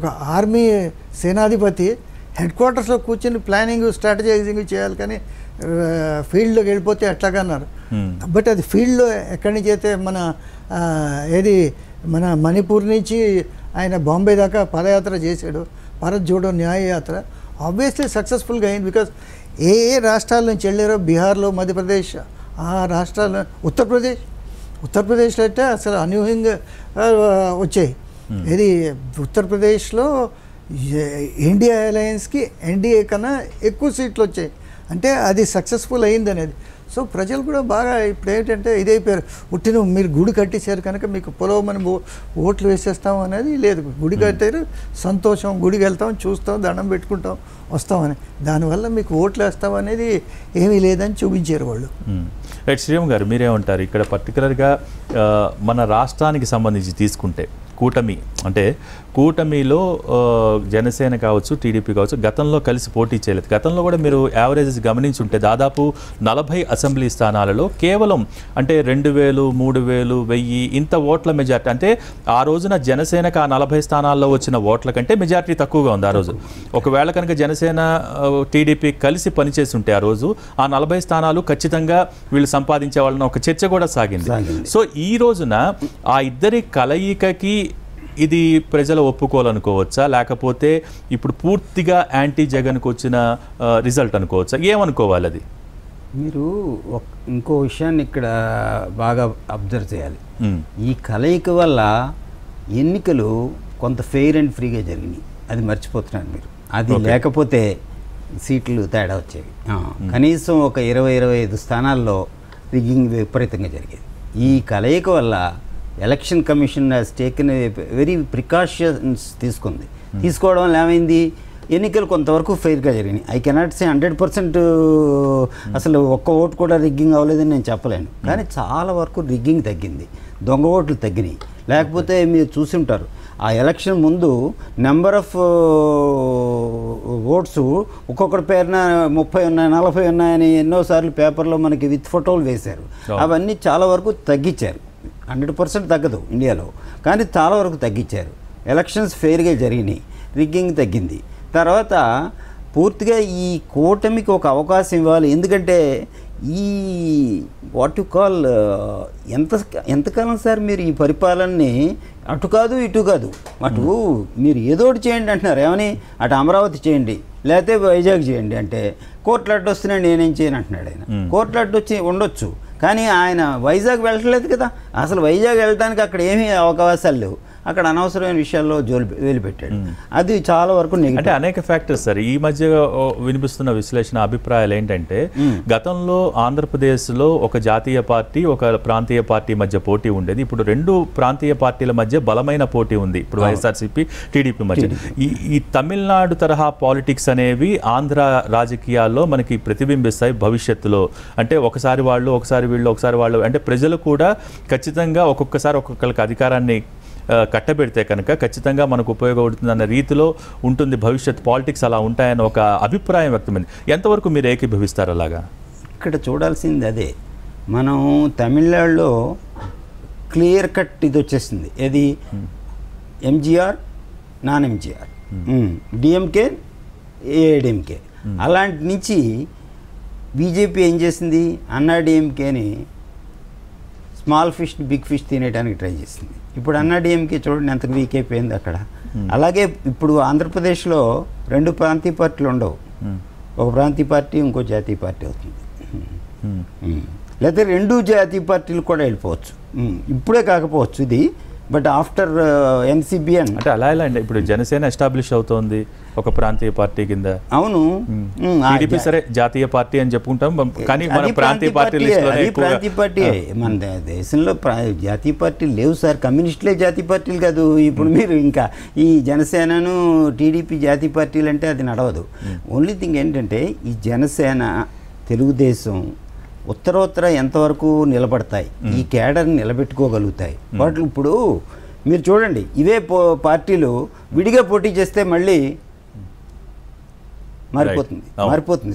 ఒక ఆర్మీ సేనాధిపతి హెడ్ క్వార్టర్స్లో కూర్చొని ప్లానింగ్ స్ట్రాటజైజింగ్ చేయాలి, కానీ ఫీల్డ్లోకి వెళ్ళిపోతే ఎట్లాగన్నారు. బట్ అది ఫీల్డ్లో ఎక్కడి నుంచి అయితే మన మణిపూర్ నుంచి ఆయన బాంబే దాకా పదయాత్ర చేశాడు, భారత్ జోడో న్యాయ యాత్ర, ఆబ్వియస్లీ సక్సెస్ఫుల్గా అయింది. బికాస్ ఏ రాష్ట్రాల నుంచి వెళ్ళారో, బీహార్లో, మధ్యప్రదేశ్, ఆ రాష్ట్రాల, ఉత్తరప్రదేశ్లో అయితే అసలు అనూహ్యంగా వచ్చాయి. ఇది ఉత్తరప్రదేశ్లో ఇండియా అలయన్స్కి ఎన్డీఏ కన్నా ఎక్కువ సీట్లు వచ్చాయి, అంటే అది సక్సెస్ఫుల్ అయింది అనేది. సో ప్రజలు కూడా బాగా ఇప్పుడు ఏంటంటే ఇదైపోయారు, ఉట్టిన మీరు గుడి కట్టేశారు కనుక మీకు పొలవమని ఓట్లు వేసేస్తాం అనేది లేదు. గుడి కట్టారు, సంతోషం, గుడికి వెళ్తాం, చూస్తాం, దండం పెట్టుకుంటాం, వస్తామని, దానివల్ల మీకు ఓట్లు వేస్తాం అనేది ఏమీ లేదని చూపించారు వాళ్ళు. రైట్, శ్రీరామ్ గారు మీరేమంటారు? ఇక్కడ పర్టికులర్గా మన రాష్ట్రానికి సంబంధించి తీసుకుంటే కూటమి, అంటే కూటమిలో జనసేన కావచ్చు, టీడీపీ కావచ్చు, గతంలో కలిసి పోటీ చేయలేదు. గతంలో కూడా మీరు యావరేజెస్ గమనించుంటే దాదాపు 40 అసెంబ్లీ స్థానాలలో కేవలం అంటే 2000, 3000, 1000 ఇంత ఓట్ల మెజార్టీ. అంటే ఆ రోజున జనసేనకు ఆ 40 స్థానాల్లో వచ్చిన ఓట్ల కంటే మెజార్టీ తక్కువగా ఉంది ఆ రోజు. ఒకవేళ కనుక జనసేన టీడీపీ కలిసి పనిచేసి ఉంటే ఆ రోజు ఆ 40 స్థానాలు ఖచ్చితంగా వీళ్ళు సంపాదించే వాళ్ళని ఒక చర్చ కూడా సాగింది. సో ఈ రోజున ఆ ఇద్దరి కలయికకి ఇది ప్రజలు ఒప్పుకోవాలనుకోవచ్చా, లేకపోతే ఇప్పుడు పూర్తిగా యాంటీ జగన్కు వచ్చిన రిజల్ట్ అనుకోవచ్చా, ఏమనుకోవాలి? అది మీరు ఇంకో విషయాన్ని ఇక్కడ బాగా అబ్జర్వ్ చేయాలి. ఈ కలయిక వల్ల ఎన్నికలు కొంత ఫెయిర్ అండ్ ఫ్రీగా జరిగినాయి, అది మర్చిపోతున్నారు మీరు. అది లేకపోతే సీట్లు తేడా వచ్చేవి. కనీసం ఒక 20-25 స్థానాల్లో రిగ్గింగ్ విపరీతంగా జరిగేది. ఈ కలయిక వల్ల election commission has taken very precautions తీసుకోవడం వల్ల ఏమైంది, ఎన్నికలు కొంతవరకు ఫెయిర్గా జరిగినాయి. ఐ కెనాట్ సే 100% అసలు ఒక్క ఓటు కూడా రిగ్గింగ్ అవ్వలేదని నేను చెప్పలేను, కానీ చాలా వరకు రిగ్గింగ్ తగ్గింది, దొంగ ఓట్లు తగ్గినాయి. లేకపోతే మీరు చూసి ఉంటారు, ఆ ఎలక్షన్ ముందు నెంబర్ ఆఫ్ ఓట్స్ ఒక్కొక్కటి పేరున 30 ఉన్నాయి, 40 ఉన్నాయని ఎన్నోసార్లు పేపర్లో మనకి విత్ ఫోటోలు వేశారు. అవన్నీ చాలా వరకు తగ్గించారు. 100% తగ్గదు ఇండియాలో, కానీ చాలా వరకు తగ్గించారు. ఎలక్షన్స్ ఫెయిర్గా జరిగినాయి, రిగ్గింగ్ తగ్గింది. తర్వాత పూర్తిగా ఈ కూటమికి ఒక అవకాశం ఇవ్వాలి. ఎందుకంటే ఈ వాట్ యు కాల్ ఎంతకాలం సార్ మీరు ఈ పరిపాలనని అటు కాదు ఇటు కాదు, అటు మీరు ఏదో ఒకటి చేయండి అంటున్నారు. ఏమని, అటు అమరావతి చేయండి, లేకపోతే వైజాగ్ చేయండి అంటే కోర్టులు అడ్డు వస్తున్నాయి, నేనేం చేయను అంటున్నాడు ఆయన. కోర్టులు అడ్డు వచ్చి ఉండొచ్చు, కానీ ఆయన వైజాగ్ వెళ్ళట్లేదు కదా. అసలు వైజాగ్ వెళ్ళడానికి అక్కడ ఏమీ అవకాశాలు లేవు, అక్కడ అనవసరమైన విషయాల్లో వేలిపెట్టాడు. అది చాలా వరకు అంటే అనేక ఫ్యాక్టర్స్ సార్. ఈ మధ్య వినిపిస్తున్న విశ్లేషణ అభిప్రాయాలు ఏంటంటే, గతంలో ఆంధ్రప్రదేశ్లో ఒక జాతీయ పార్టీ, ఒక ప్రాంతీయ పార్టీ మధ్య పోటీ ఉండేది. ఇప్పుడు 2 ప్రాంతీయ పార్టీల మధ్య బలమైన పోటీ ఉంది, ఇప్పుడు వైఎస్ఆర్సీపీ టీడీపీ మధ్య. ఈ తమిళనాడు తరహా పాలిటిక్స్ అనేవి ఆంధ్ర రాజకీయాల్లో మనకి ప్రతిబింబిస్తాయి భవిష్యత్తులో. అంటే ఒకసారి వాళ్ళు, ఒకసారి వీళ్ళు, ఒకసారి వాళ్ళు, అంటే ప్రజలు కూడా ఖచ్చితంగా ఒక్కొక్కసారి ఒక్కొక్కరికి అధికారాన్ని కట్టబెడితే కనుక ఖచ్చితంగా మనకు ఉపయోగపడుతుందన్న రీతిలో ఉంటుంది భవిష్యత్ పాలిటిక్స్. అలా ఉంటాయని ఒక అభిప్రాయం వ్యక్తమైంది. ఎంతవరకు మీరు ఏకీభవిస్తారు? అలాగా ఇక్కడ చూడాల్సింది అదే. మనం తమిళనాడులో క్లియర్ కట్ ఇది వచ్చేసింది, ఏది MGR, non MGR, DMK, AIADMK. అలాంటి నుంచి బీజేపీ ఏం చేసింది, అన్నా డిఎంకేని స్మాల్ ఫిష్ బిగ్ ఫిష్ తినేయడానికి ట్రై చేసింది. ఇప్పుడు అన్నా డిఎంకే చూడండి ఎంత వీక్ అయిపోయింది అక్కడ. అలాగే ఇప్పుడు ఆంధ్రప్రదేశ్లో 2 ప్రాంతీయ పార్టీలు ఉండవు, ఒక ప్రాంతీయ పార్టీ ఇంకో జాతీయ పార్టీ అవుతుంది, లేకపోతే 2 జాతీయ పార్టీలు కూడా వెళ్ళిపోవచ్చు. ఇప్పుడే కాకపోవచ్చు ఇది, బట్ ఆఫ్టర్ ఎంసీబీఎన్ అంటే అలా ఎలా అండి. ఇప్పుడు జనసేన ఎస్టాబ్లిష్ అవుతోంది ఒక ప్రాంతీయ పార్టీ కింద. అవును, టీడీపీ సరే జాతీయ పార్టీ అని చెప్పుకుంటాం, కానీ మన ప్రాంతీయ పార్టీ ప్రాంతీయ పార్టీ. మన దేశంలో జాతీయ పార్టీలు లేవు సార్, కమ్యూనిస్టులే జాతీయ పార్టీలు కాదు. ఇప్పుడు మీరు ఇంకా ఈ జనసేనను టీడీపీ జాతీయ పార్టీలు అంటే అది నడవదు. ఓన్లీ థింగ్ ఏంటంటే ఈ జనసేన, తెలుగుదేశం ఉత్తరోత్తర ఎంతవరకు నిలబడతాయి, ఈ కేడర్ని నిలబెట్టుకోగలుగుతాయి. వాటి ఇప్పుడు మీరు చూడండి, ఇవే పార్టీలు విడిగా పోటీ చేస్తే మళ్ళీ మారిపోతుంది